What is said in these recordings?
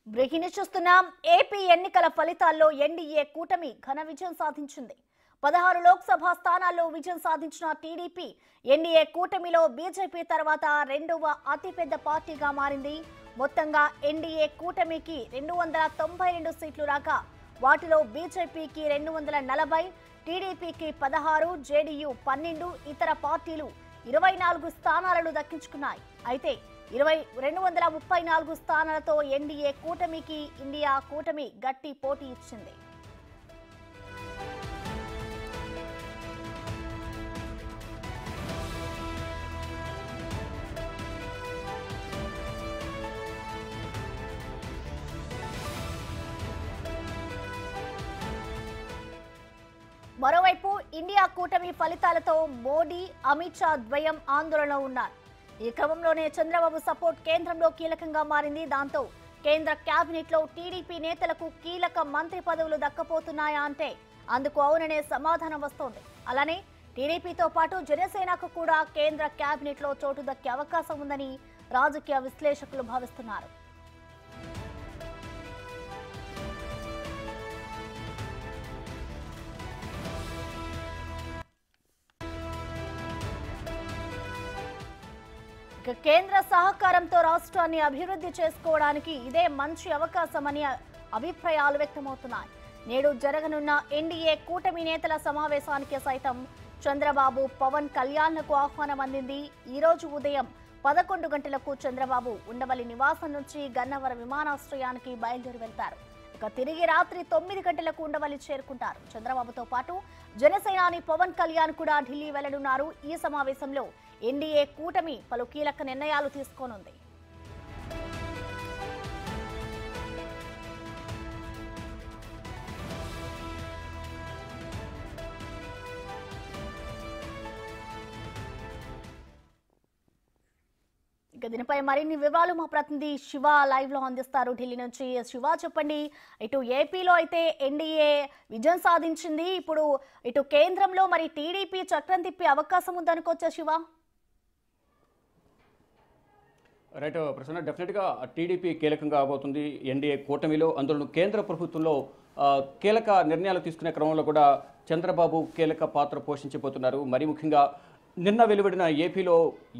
Breaking చూస్తున్నాం. AP ఎన్నికల ఫలితాల్లో ఎన్డీఏ కూటమి ఘన విజయం సాధించింది. 16 లోక్సభ స్థానాల్లో విజయం సాధించిన టీడీపీ ఎన్డీఏ కూటమిలో బీజేపీ తర్వాత రెండవ అతిపెద్ద పార్టీగా మారింది. మొత్తంగా ఎన్డీఏ కూటమికి 292 సీట్లు రాగా వాటిలో బీజేపీకి 240, టీడీపీకి 16, జేడీయూ 12, ఇతర పార్టీలు 24 స్థానాలను దక్కించుకున్నాయి. అయితే 234 స్థానాలతో ఎన్డీఏ కూటమికి ఇండియా కూటమి గట్టి పోటీ ఇచ్చింది. మరోవైపు ఇండియా కూటమి ఫలితాలతో మోడీ, అమిత్ షా ద్వయం ఆందోళనలో ఉన్నారు. ఈ క్రమంలోనే చంద్రబాబు సపోర్ట్ కేంద్రంలో కీలకంగా మారింది. దాంతో కేంద్ర కేబినెట్ లో టీడీపీ నేతలకు కీలక మంత్రి పదవులు దక్కపోతున్నాయా అంటే అందుకు అవుననే సమాధానం వస్తోంది. అలానే టీడీపీతో పాటు జనసేనకు కూడా కేంద్ర కేబినెట్ లో చోటు దక్కే అవకాశం ఉందని రాజకీయ విశ్లేషకులు భావిస్తున్నారు. కేంద్ర సహకారంతో రాష్ట్రాన్ని అభివృద్ధి చేసుకోవడానికి ఇదే మంచి అవకాశమని అభిప్రాయాలు వ్యక్తమవుతున్నాయి. నేడు జరగనున్న ఎన్డీఏ కూటమి నేతల సమావేశానికి సైతం చంద్రబాబు, పవన్ కళ్యాణ్లకు ఆహ్వానం అందింది. ఈ రోజు ఉదయం 11 గంటలకు చంద్రబాబు ఉండవల్లి నివాసం నుంచి గన్నవరం విమానాశ్రయానికి బయలుదేరి వెళ్తారు. ఇక తిరిగి రాత్రి 9 గంటలకు ఉండవల్లి చేరుకుంటారు. చంద్రబాబుతో పాటు జనసేనాని పవన్ కళ్యాణ్ కూడా ఢిల్లీ వెళ్లనున్నారు. ఈ సమావేశంలో ఎన్డీఏ కూటమి పలు కీలక నిర్ణయాలు తీసుకోనుంది. ఇక దీనిపై మరిన్ని వివరాలు మా ప్రతినిధి శివ లైవ్ లో అందిస్తారు ఢిల్లీ నుంచి. శివ, చెప్పండి. ఇటు ఏపీలో అయితే ఎన్డీఏ విజయం సాధించింది. ఇప్పుడు ఇటు కేంద్రంలో మరి టీడీపీ చక్రం తిప్పే అవకాశం ఉందనుకోవచ్చా శివ? రైట్ ప్రసన్న, డెఫినెట్గా టీడీపీ కీలకంగా అవబోతుంది ఎన్డీఏ కూటమిలో. అందులో కేంద్ర ప్రభుత్వంలో కీలక నిర్ణయాలు తీసుకునే క్రమంలో కూడా చంద్రబాబు కీలక పాత్ర పోషించబోతున్నారు. మరి ముఖ్యంగా నిన్న వెలువడిన ఏపీలో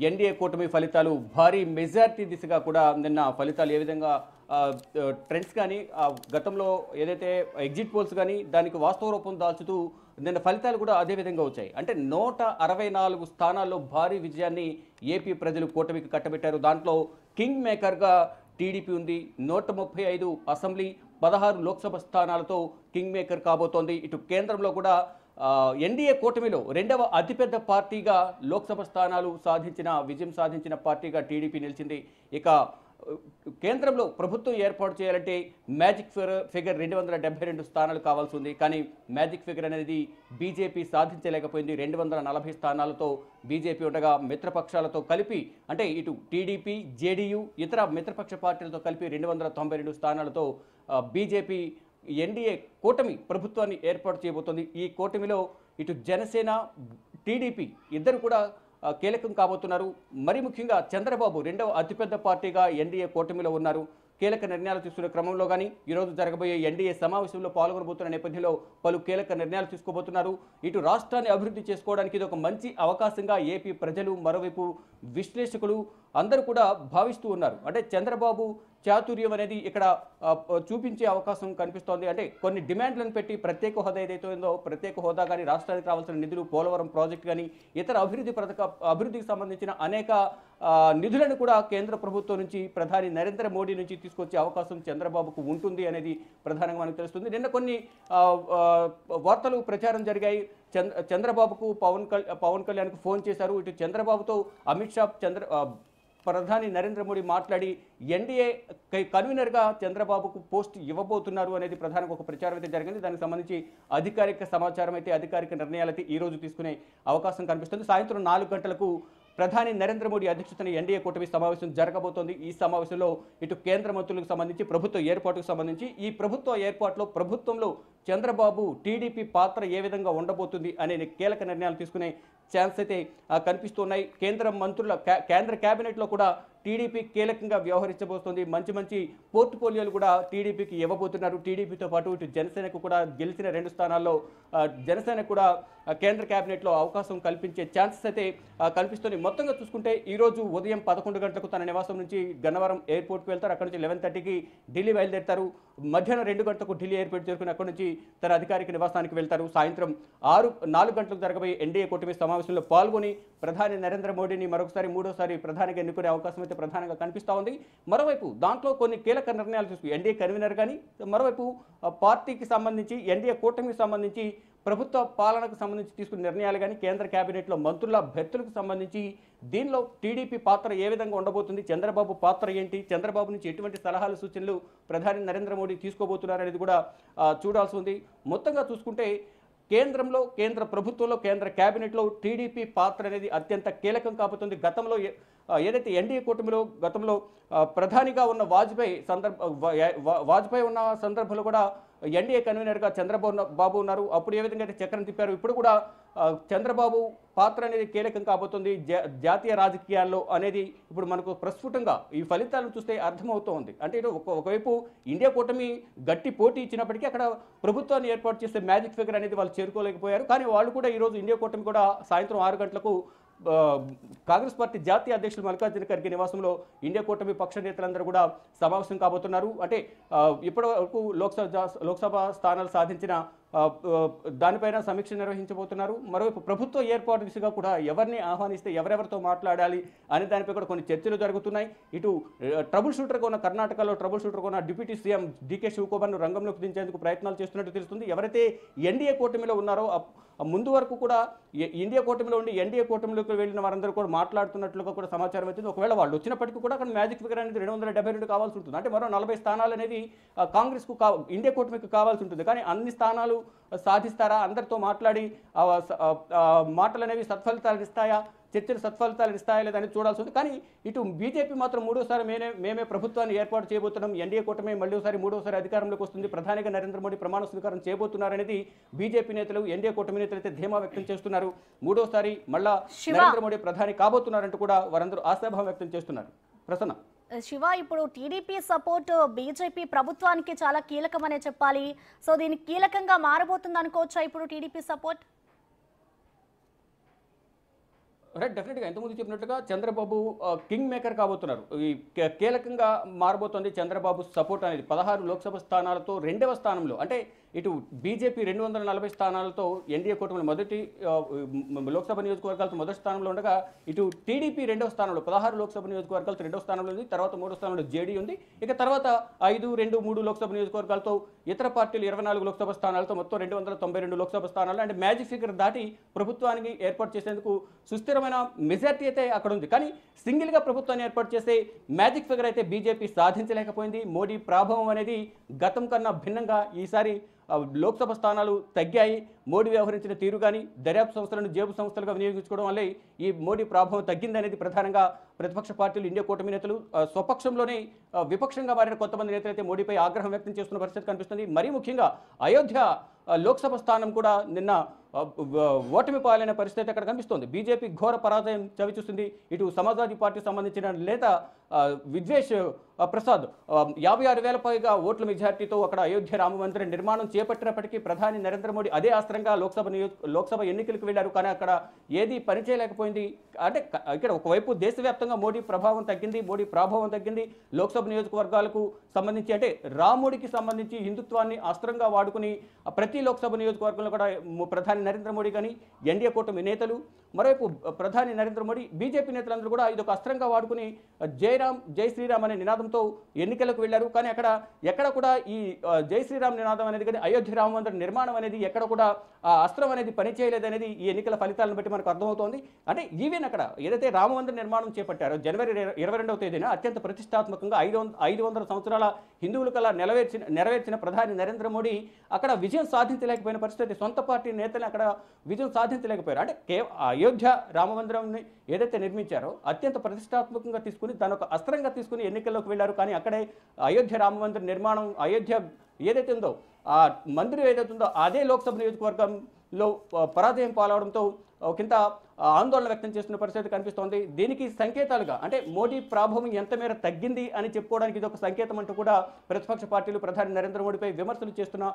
ఎన్డీఏ కూటమి ఫలితాలు భారీ మెజార్టీ దిశగా కూడా నిన్న ఫలితాలు ఏ విధంగా ట్రెండ్స్ కానీ గతంలో ఏదైతే ఎగ్జిట్ పోల్స్ కానీ దానికి వాస్తవ రూపం దాల్చుతూ నిన్న ఫలితాలు కూడా అదే విధంగా వచ్చాయి. అంటే 164 స్థానాల్లో భారీ విజయాన్ని ఏపీ ప్రజలు కూటమికి కట్టబెట్టారు. దాంట్లో కింగ్ మేకర్గా టీడీపీ ఉంది. 135 అసెంబ్లీ, 16 లోక్సభ స్థానాలతో కింగ్ మేకర్ కాబోతోంది. ఇటు కేంద్రంలో కూడా ఎన్డీఏ కూటమిలో రెండవ అతిపెద్ద పార్టీగా లోక్సభ స్థానాలు విజయం సాధించిన పార్టీగా టీడీపీ నిలిచింది. ఇక కేంద్రంలో ప్రభుత్వం ఏర్పాటు చేయాలంటే మ్యాజిక్ ఫిగర్ 272 స్థానాలు కావాల్సి ఉంది. కానీ మ్యాజిక్ ఫిగర్ అనేది బీజేపీ సాధించలేకపోయింది. 240 స్థానాలతో బీజేపీ ఉండగా మిత్రపక్షాలతో కలిపి అంటే ఇటు టీడీపీ, జేడీయూ, ఇతర మిత్రపక్ష పార్టీలతో కలిపి 292 స్థానాలతో బీజేపీ ఎన్డీఏ కూటమి ప్రభుత్వాన్ని ఏర్పాటు చేయబోతోంది. ఈ కూటమిలో ఇటు జనసేన, టీడీపీ ఇద్దరు కూడా కీలకం కాబోతున్నారు. మరి ముఖ్యంగా చంద్రబాబు రెండవ అతిపెద్ద పార్టీగా ఎన్డీఏ కూటమిలో ఉన్నారు. కీలక నిర్ణయాలు తీసుకునే క్రమంలో కానీ ఈరోజు జరగబోయే ఎన్డీఏ సమావేశంలో పాల్గొనబోతున్న నేపథ్యంలో పలు కీలక నిర్ణయాలు తీసుకోబోతున్నారు. ఇటు రాష్ట్రాన్ని అభివృద్ధి చేసుకోవడానికి ఇది ఒక మంచి అవకాశంగా ఏపీ ప్రజలు, మరోవైపు విశ్లేషకులు అందరూ కూడా భావిస్తూ ఉన్నారు. అంటే చంద్రబాబు చాతుర్యం అనేది ఇక్కడ చూపించే అవకాశం కనిపిస్తోంది. అంటే కొన్ని డిమాండ్లను పెట్టి ప్రత్యేక హోదా ఏదైతే ఉందో ప్రత్యేక హోదా కానీ, రాష్ట్రానికి రావాల్సిన నిధులు, పోలవరం ప్రాజెక్టు కానీ, ఇతర అభివృద్ధికి సంబంధించిన అనేక నిధులను కూడా కేంద్ర ప్రభుత్వం నుంచి ప్రధాని నరేంద్ర మోడీ నుంచి తీసుకొచ్చే అవకాశం చంద్రబాబుకు ఉంటుంది అనేది ప్రధానంగా మనకు తెలుస్తుంది. నిన్న కొన్ని వార్తలు ప్రచారం జరిగాయి. చంద్రబాబుకు పవన్ కళ్యాణ్కు ఫోన్ చేశారు. ఇటు చంద్రబాబుతో అమిత్ షా ప్రధాని నరేంద్ర మోడీ మాట్లాడి ఎన్డీఏ కన్వీనర్గా చంద్రబాబుకు పోస్ట్ ఇవ్వబోతున్నారు అనేది ప్రధానంగా ఒక ప్రచారం అయితే జరిగింది. దానికి సంబంధించి అధికారిక సమాచారం అయితే, అధికారిక నిర్ణయాలు అయితే ఈ రోజు తీసుకునే అవకాశం కనిపిస్తుంది. సాయంత్రం 4 గంటలకు ప్రధాని నరేంద్ర మోడీ అధ్యక్షతన ఎన్డీఏ కూటమి సమావేశం జరగబోతోంది. ఈ సమావేశంలో ఇటు కేంద్ర మంత్రులకు సంబంధించి, ప్రభుత్వ ఏర్పాటుకు సంబంధించి, ఈ ప్రభుత్వ ఏర్పాటులో ప్రభుత్వంలో చంద్రబాబు, టీడీపీ పాత్ర ఏ విధంగా ఉండబోతుంది అనే కీలక నిర్ణయాలు తీసుకునే ఛాన్స్ అయితే కనిపిస్తున్నాయి. కేంద్ర కేబినెట్లో కూడా టీడీపీ కీలకంగా వ్యవహరించబోతోంది. మంచి మంచి పోర్ట్ఫోలియోలు కూడా టీడీపీకి ఇవ్వబోతున్నారు. టీడీపీతో పాటు ఇటు జనసేనకు కూడా గెలిచిన 2 స్థానాల్లో జనసేన కూడా కేంద్ర కేబినెట్లో అవకాశం కల్పించే ఛాన్సెస్ అయితే కల్పిస్తుంది. మొత్తంగా చూసుకుంటే ఈరోజు ఉదయం 11 గంటలకు తన నివాసం నుంచి గన్నవరం ఎయిర్పోర్ట్కి వెళ్తారు. అక్కడ నుంచి 11:30కి ఢిల్లీ బయలుదేరుతారు. మధ్యాహ్నం 2 గంటలకు ఢిల్లీ ఎయిర్పోర్ట్ చేరుకుని అక్కడి నుంచి తన అధికారిక నివాసానికి వెళ్తారు. సాయంత్రం 4 గంటలకు జరగబోయే ఎన్డీఏ కూటమి సమావేశంలో పాల్గొని ప్రధాని నరేంద్ర మోడీని మరొకసారి 3వసారి ప్రధానిగా ఎన్నుకునే అవకాశం అయితే ప్రధానంగా కనిపిస్తూ ఉంది. మరోవైపు దాంట్లో కొన్ని కీలక నిర్ణయాలు తీసుకుని ఎన్డీఏ కన్వీనర్ కానీ, మరోవైపు పార్టీకి సంబంధించి ఎన్డీఏ కూటమికి సంబంధించి ప్రభుత్వ పాలనకు సంబంధించి తీసుకున్న నిర్ణయాలు కానీ, కేంద్ర కేబినెట్లో మంత్రుల భర్తలకు సంబంధించి దీనిలో టీడీపీ పాత్ర ఏ విధంగా ఉండబోతుంది, చంద్రబాబు పాత్ర ఏంటి, చంద్రబాబు నుంచి ఎటువంటి సలహాలు సూచనలు ప్రధాని నరేంద్ర మోడీ తీసుకోబోతున్నారు అనేది కూడా చూడాల్సి ఉంది. మొత్తంగా చూసుకుంటే కేంద్రంలో, కేంద్ర ప్రభుత్వంలో, కేంద్ర కేబినెట్లో టీడీపీ పాత్ర అనేది అత్యంత కీలకం కాబోతుంది. గతంలో ఏదైతే ఎన్డీఏ కూటమిలో గతంలో ప్రధానిగా ఉన్న వాజ్పేయి ఉన్న సందర్భంలో కూడా ఎన్డీఏ కన్వీనర్గా చంద్రబాబు ఉన్నారు. అప్పుడు ఏ విధంగా అయితే చక్రం తిప్పారు, ఇప్పుడు కూడా చంద్రబాబు పాత్ర అనేది కీలకం కాబోతుంది జాతీయ రాజకీయాల్లో అనేది ఇప్పుడు మనకు ప్రస్ఫుటంగా ఈ ఫలితాలను చూస్తే అర్థమవుతోంది. అంటే ఒకవైపు ఇండియా కూటమి గట్టి పోటీ ఇచ్చినప్పటికీ అక్కడ ప్రభుత్వాన్ని ఏర్పాటు చేసే మ్యాజిక్ ఫిగర్ అనేది వాళ్ళు చేరుకోలేకపోయారు. కానీ వాళ్ళు కూడా ఈరోజు ఇండియా కూటమి కూడా సాయంత్రం 6 గంటలకు కాంగ్రెస్ పార్టీ జాతీయ అధ్యక్షులు మల్లికార్జున ఖర్గే నివాసంలో ఇండియా కూటమి పక్ష నేతలందరూ కూడా సమావేశం కాబోతున్నారు. అంటే ఇప్పటి వరకు లోక్సభ స్థానాలు సాధించిన దానిపైన సమీక్ష నిర్వహించబోతున్నారు. మరోవైపు ప్రభుత్వ ఏర్పాటు దిశగా కూడా ఎవరిని ఆహ్వానిస్తే ఎవరెవరితో మాట్లాడాలి అనే దానిపై కూడా కొన్ని చర్చలు జరుగుతున్నాయి. ఇటు ట్రబుల్ షూటర్గా ఉన్న కర్ణాటకలో ట్రబుల్ షూటర్గా ఉన్న డిప్యూటీ సీఎం డీకే శివకుమార్ను రంగంలోకి దించేందుకు ప్రయత్నాలు చేస్తున్నట్టు తెలుస్తుంది. ఎవరైతే ఎన్డీఏ కూటమిలో ఉన్నారో ముందు వరకు కూడా ఇండియా కూటమిలో ఉండి ఎన్డీఏ కూటమిలోకి వెళ్ళిన వారందరూ కూడా మాట్లాడుతున్నట్లుగా కూడా సమాచారం వచ్చింది. ఒకవేళ వాళ్ళు వచ్చినప్పటికీ కూడా అక్కడ మ్యాజిక్ ఫిగర్ అనేది 272 కావాల్సి ఉంటుంది. అంటే మరో 40 స్థానాలు అనేది కాంగ్రెస్కు ఇండియా కూటమికి కావాల్సి ఉంటుంది. కానీ అన్ని స్థానాలు సాధిస్తారా, అందరితో మాట్లాడి మాటలు అనేవి సత్ఫలితాలు ఇస్తాయా, చర్చలు సత్ఫలితాలు ఇస్తాయా లేదని చూడాల్సి ఉంది. కానీ ఇటు బీజేపీ మాత్రం 3వసారి మేమే ప్రభుత్వాన్ని ఏర్పాటు చేయబోతున్నాం, ఎన్డీఏ కూటమి మళ్ళీసారి 3వసారి అధికారంలోకి వస్తుంది, ప్రధానిగా నరేంద్ర మోడీ ప్రమాణ స్వీకారం చేయబోతున్నారనేది బీజేపీ నేతలు, ఎన్డీఏ కూటమి నేతలు అయితే ధీమా వ్యక్తం చేస్తున్నారు. 3వసారి మళ్ళా నరేంద్ర మోడీ ప్రధాని కాబోతున్నారంటూ కూడా వారందరూ ఆశాభావం వ్యక్తం చేస్తున్నారు. ప్రసన్న, శివ, ఇప్పుడు టీడీపీ సపోర్ట్ బీజేపీ ప్రభుత్వానికి చాలా కీలకమనే చెప్పాలి. సో దీనికి కీలకంగా మారబోతుంది అనుకోవచ్చా ఇప్పుడు టీడీపీ సపోర్ట్? రైట్, డెఫినెట్గా ఇంతకుముందు చెప్పినట్టుగా చంద్రబాబు కింగ్ మేకర్ కాబోతున్నారు. ఈ కీలకంగా మారబోతోంది చంద్రబాబు సపోర్ట్ అనేది. 16 లోక్సభ స్థానాలతో 2వ స్థానంలో, అంటే ఇటు బీజేపీ 240 స్థానాలతో ఎన్డీఏ కూటమిలో మొదటి లోక్సభ నియోజకవర్గాలతో మొదటి స్థానంలో ఉండగా, ఇటు టీడీపీ 2వ స్థానంలో 16 లోక్సభ నియోజకవర్గాలతో 2వ స్థానంలో ఉంది. తర్వాత 3వ స్థానంలో జేడీ ఉంది. ఇక తర్వాత 5, 2, 3 లోక్సభ నియోజకవర్గాలతో ఇతర పార్టీలు 24 లోక్సభ స్థానాలతో మొత్తం 292 లోక్సభ స్థానాలు, అంటే మ్యాజిక్ ఫిగర్ దాటి ప్రభుత్వానికి ఏర్పాటు చేసేందుకు సుస్థిరమైన మెజార్టీ అయితే అక్కడ ఉంది. కానీ సింగిల్గా ప్రభుత్వాన్ని ఏర్పాటు చేసే మ్యాజిక్ ఫిగర్ అయితే బీజేపీ సాధించలేకపోయింది. మోడీ ప్రభావం అనేది గతం కన్నా భిన్నంగా ఈసారి లోక్సభ స్థానాలు తగ్గాయి. మోడీ వ్యవహరించిన తీరు కానీ, దర్యాప్తు సంస్థలను జేబు సంస్థలుగా వినియోగించుకోవడం వల్లే ఈ మోడీ ప్రభావం తగ్గిందనేది ప్రధానంగా ప్రతిపక్ష పార్టీలు, ఇండియా కూటమి నేతలు, స్వపక్షంలోనే విపక్షంగా మారిన కొంతమంది నేతలు అయితే మోడీపై ఆగ్రహం వ్యక్తం చేస్తున్న పరిస్థితి కనిపిస్తుంది. మరీ ముఖ్యంగా అయోధ్య లోక్సభ స్థానం కూడా నిన్న ఓటమి పాలైన పరిస్థితి అక్కడ కనిపిస్తోంది. బీజేపీ ఘోర పరాజయం చవిచూస్తుంది. ఇటు సమాజ్వాదీ పార్టీకి సంబంధించిన నేత విద్వేష్ ప్రసాద్ 56,000 పైగా ఓట్ల మెజార్టీతో అక్కడ అయోధ్య రామ మందిర నిర్మాణం చేపట్టినప్పటికీ ప్రధాని నరేంద్ర మోడీ అదే అస్త్రంగా లోక్సభ ఎన్నికలకు వెళ్లారు. కానీ అక్కడ ఏది పనిచేయలేకపోయింది. అంటే ఇక్కడ ఒకవైపు దేశవ్యాప్తంగా మోడీ ప్రభావం తగ్గింది. లోక్సభ నియోజకవర్గాలకు సంబంధించి, అంటే రాముడికి సంబంధించి హిందుత్వాన్ని అస్త్రంగా వాడుకుని ప్రతి లోక్సభ నియోజకవర్గంలో కూడా ప్రధాని నరేంద్ర మోడీ కానీ, ఎన్డీఏ కూటమి నేతలు, మరోవైపు ప్రధాని నరేంద్ర మోడీ, బీజేపీ నేతలందరూ కూడా ఇదొక అస్త్రంగా వాడుకుని జై శ్రీరామ్ అనే నినాదంతో ఎన్నికలకు వెళ్లారు. కానీ అక్కడ ఎక్కడ కూడా ఈ జై శ్రీరామ్ నినాదం అనేది కానీ, అయోధ్య రామ మందిర నిర్మాణం అనేది ఎక్కడ కూడా ఆ అస్త్రం అనేది పనిచేయలేదనేది ఈ ఎన్నికల ఫలితాలను బట్టి మనకు అర్థమవుతోంది. అంటే ఈవెన్ అక్కడ ఏదైతే రామ మందిర నిర్మాణం చేపట్టారో జనవరి 22వ తేదీన అత్యంత ప్రతిష్టాత్మకంగా 500 సంవత్సరాల హిందువుల కళ నెరవేర్చిన ప్రధాని నరేంద్ర మోడీ అక్కడ విజయం సాధించలేకపోయిన పరిస్థితి. సొంత పార్టీ నేతలు అక్కడ విజయం సాధించలేకపోయారు. అంటే అయోధ్య రామ మందిరాన్ని ఏదైతే నిర్మించారో అత్యంత ప్రతిష్టాత్మకంగా తీసుకుని దాని ఒక అస్త్రంగా తీసుకుని ఎన్నికల్లోకి వెళ్లారు. కానీ అక్కడే అయోధ్య రామ మందిర నిర్మాణం, అయోధ్య ఏదైతే ఉందో ఆ మందిరం ఏదైతే ఉందో అదే లోక్సభ నియోజకవర్గంలో పరాజయం పాలవడంతో ఒకంత ఆందోళన వ్యక్తం చేస్తున్న పరిస్థితి కనిపిస్తోంది. దీనికి సంకేతాలుగా అంటే మోడీ ప్రాభవం ఎంత మేర తగ్గింది అని చెప్పుకోవడానికి ఇది ఒక సంకేతం అంటూ కూడా ప్రతిపక్ష పార్టీలు ప్రధాని నరేంద్ర మోడీపై విమర్శలు చేస్తున్న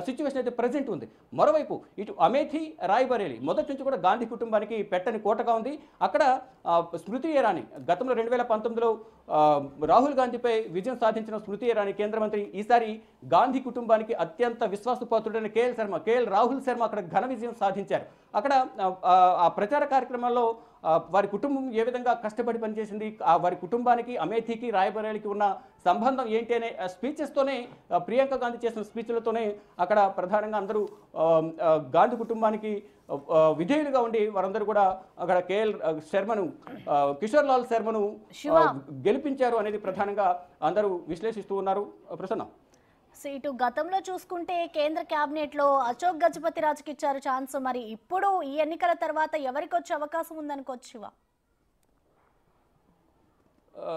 సిచ్యువేషన్ అయితే ప్రజెంట్ ఉంది. మరోవైపు ఇటు అమేథీ, రాయ్బరేలీ మొదటి నుంచి కూడా గాంధీ కుటుంబానికి పెట్టని కోటగా ఉంది. అక్కడ స్మృతి ఇరానీ గతంలో 2019లో రాహుల్ గాంధీపై విజయం సాధించిన స్మృతి ఇరానీ కేంద్ర మంత్రి ఈసారి గాంధీ కుటుంబానికి అత్యంత విశ్వాసపాత్రుడైన కేఎల్ రాహుల్ శర్మ అక్కడ ఘన విజయం సాధించారు. అక్కడ ఆ ప్రచార కార్యక్రమాల్లో వారి కుటుంబం ఏ విధంగా కష్టపడి పనిచేసింది, వారి కుటుంబానికి అమేథీకి రాయ్బరేలీకి ఉన్న సంబంధం ఏంటి అనే స్పీచెస్తోనే ప్రియాంక గాంధీ చేసిన స్పీచ్లతోనే అక్కడ ప్రధానంగా అందరూ గాంధీ కుటుంబానికి విధేయులుగా ఉండి వారందరూ కూడా అక్కడ శర్మను కిషోర్ లాల్ శర్మను గెలిపించారు అనేది ప్రధానంగా అందరూ విశ్లేషిస్తూ ఉన్నారు. ప్రసన్న, ఇటు గతంలో చూసుకుంటే కేంద్ర కేబినెట్ లో అశోక్ గజపతి రాజుకి ఇచ్చారు ఛాన్స్, మరి ఇప్పుడు ఈ ఎన్నికల తర్వాత ఎవరికి వచ్చే అవకాశం ఉందనుకోవచ్చువా?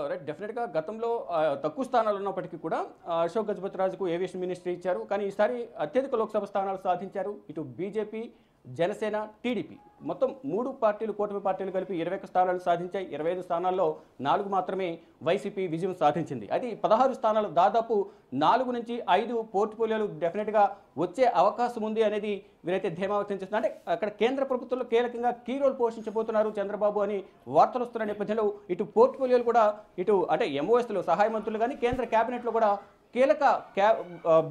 రైట్, డెఫినెట్గా గతంలో తక్కువ స్థానాలు ఉన్నప్పటికీ కూడా అశోక్ గజపతి రాజుకు ఏవియేషన్ మినిస్ట్రీ ఇచ్చారు. కానీ ఈసారి అత్యధిక లోక్సభ స్థానాలు సాధించారు. ఇటు బీజేపీ, జనసేన, టీడీపీ మొత్తం 3 పార్టీలు, కూటమి పార్టీలు కలిపి 21 స్థానాలు సాధించాయి. 25 స్థానాల్లో 4 మాత్రమే వైసీపీ విజయం సాధించింది. అది 16 స్థానాలు, దాదాపు 4 నుంచి 5 పోర్ట్ఫోలియోలు డెఫినెట్గా వచ్చే అవకాశం ఉంది అనేది వీరైతే ధీమా వ్యక్తం చేస్తున్నారు. అంటే అక్కడ కేంద్ర ప్రభుత్వంలో కీలకంగా కీ రోల్ పోషించబోతున్నారు చంద్రబాబు అని వార్తలు వస్తున్న నేపథ్యంలో ఇటు పోర్ట్ఫోలియోలు కూడా ఇటు అంటే ఎంఓఎస్లో సహాయ మంత్రులు కానీ కేంద్ర కేబినెట్లో కూడా కీలక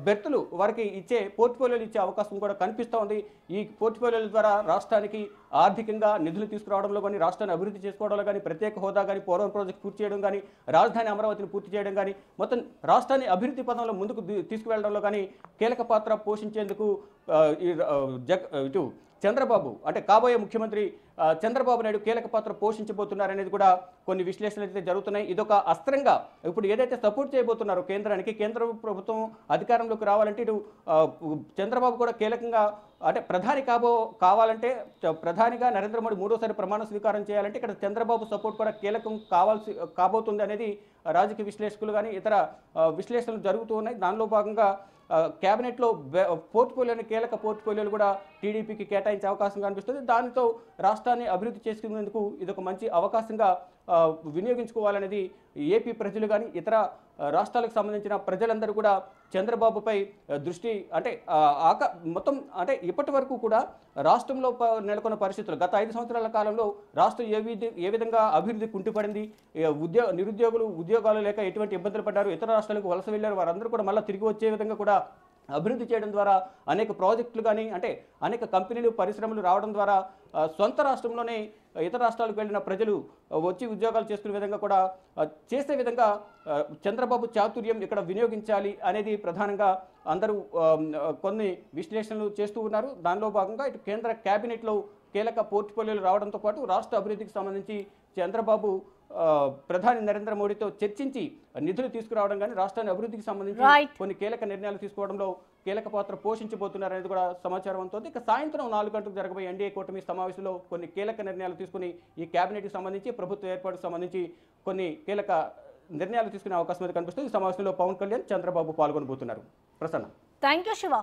బెర్తులు వారికి ఇచ్చే పోర్ట్ఫోలియోలు ఇచ్చే అవకాశం కూడా కనిపిస్తూ ఉంది. ఈ పోర్ట్ఫోలియోల ద్వారా రాష్ట్రానికి ఆర్థికంగా నిధులు తీసుకురావడంలో కానీ, రాష్ట్రాన్ని అభివృద్ధి చేసుకోవడంలో కానీ, ప్రత్యేక హోదా కానీ, పోలవరం ప్రాజెక్టు పూర్తి చేయడం కానీ, రాజధాని అమరావతిని పూర్తి చేయడం కానీ, మొత్తం రాష్ట్రాన్ని అభివృద్ధి పదంలో ముందుకు తీసుకువెళ్లడంలో కానీ కీలక పాత్ర పోషించేందుకు ఇటు చంద్రబాబు అంటే కాబోయే ముఖ్యమంత్రి చంద్రబాబు నాయుడు కీలక పాత్ర పోషించబోతున్నారనేది కూడా కొన్ని విశ్లేషణలు అయితే జరుగుతున్నాయి. ఇదొక అస్త్రంగా ఇప్పుడు ఏదైతే సపోర్ట్ చేయబోతున్నారో కేంద్రానికి, కేంద్ర ప్రభుత్వం అధికారంలోకి రావాలంటే ఇటు చంద్రబాబు కూడా కీలకంగా అంటే ప్రధాని కావాలంటే ప్రధానిగా నరేంద్ర మోడీ 3వ ప్రమాణ స్వీకారం చేయాలంటే ఇక్కడ చంద్రబాబు సపోర్ట్ కూడా కీలకం కాబోతుంది అనేది రాజకీయ విశ్లేషకులు కానీ ఇతర విశ్లేషణలు జరుగుతూ ఉన్నాయి. దానిలో భాగంగా కేబినెట్లో పోర్ట్ఫోలియోని కీలక పోర్ట్ఫోలియోలు కూడా టీడీపీకి కేటాయించే అవకాశం కనిపిస్తుంది. దానితో రాష్ట్రాన్ని అభివృద్ధి చేసుకునేందుకు ఇదొక మంచి అవకాశంగా వినియోగించుకోవాలనేది ఏపీ ప్రజలు కానీ ఇతర రాష్ట్రాలకు సంబంధించిన ప్రజలందరూ కూడా చంద్రబాబుపై దృష్టి అంటే మొత్తం అంటే ఇప్పటి వరకు కూడా రాష్ట్రంలో నెలకొన్న పరిస్థితులు గత 5 సంవత్సరాల కాలంలో రాష్ట్రం ఏ విధంగా అభివృద్ధి కుంటుపడింది, నిరుద్యోగులు ఉద్యోగాలు లేక ఎటువంటి ఇబ్బందులు పడ్డారు, ఇతర రాష్ట్రాలకు వలస వెళ్ళారు, వారందరూ కూడా మళ్ళీ తిరిగి వచ్చే విధంగా కూడా అభివృద్ధి చేయడం ద్వారా అనేక ప్రాజెక్టులు కానీ అంటే అనేక కంపెనీలు, పరిశ్రమలు రావడం ద్వారా సొంత రాష్ట్రంలోనే ఇతర రాష్ట్రాలకు వెళ్ళిన ప్రజలు వచ్చి ఉద్యోగాలు చేసుకునే విధంగా కూడా చేసే విధంగా చంద్రబాబు చాతుర్యం ఇక్కడ వినియోగించాలి అనేది ప్రధానంగా అందరూ కొన్ని విశ్లేషణలు చేస్తూ ఉన్నారు. దానిలో భాగంగా ఇటు కేంద్ర కేబినెట్లో కీలక పోర్ట్ఫోలియోలు రావడంతో పాటు రాష్ట్ర అభివృద్ధికి సంబంధించి చంద్రబాబు ప్రధాని నరేంద్ర మోడీతో చర్చించి నిధులు తీసుకురావడం కానీ రాష్ట్రాన్ని అభివృద్ధికి సంబంధించి కొన్ని కీలక నిర్ణయాలు తీసుకోవడంలో కీలక పాత్ర పోషించబోతున్నారనేది కూడా సమాచారం అవుతోంది. ఇక సాయంత్రం 4 గంటలకు జరగబోయే ఎన్డీఏ కూటమి సమావేశంలో కొన్ని కీలక నిర్ణయాలు తీసుకుని ఈ కేబినెట్కి సంబంధించి ప్రభుత్వ ఏర్పాటుకు సంబంధించి కొన్ని కీలక నిర్ణయాలు తీసుకునే అవకాశం అయితే కనిపిస్తుంది. ఈ సమావేశంలో పవన్ కళ్యాణ్, చంద్రబాబు పాల్గొనబోతున్నారు. Prasanna, thank you Shiva.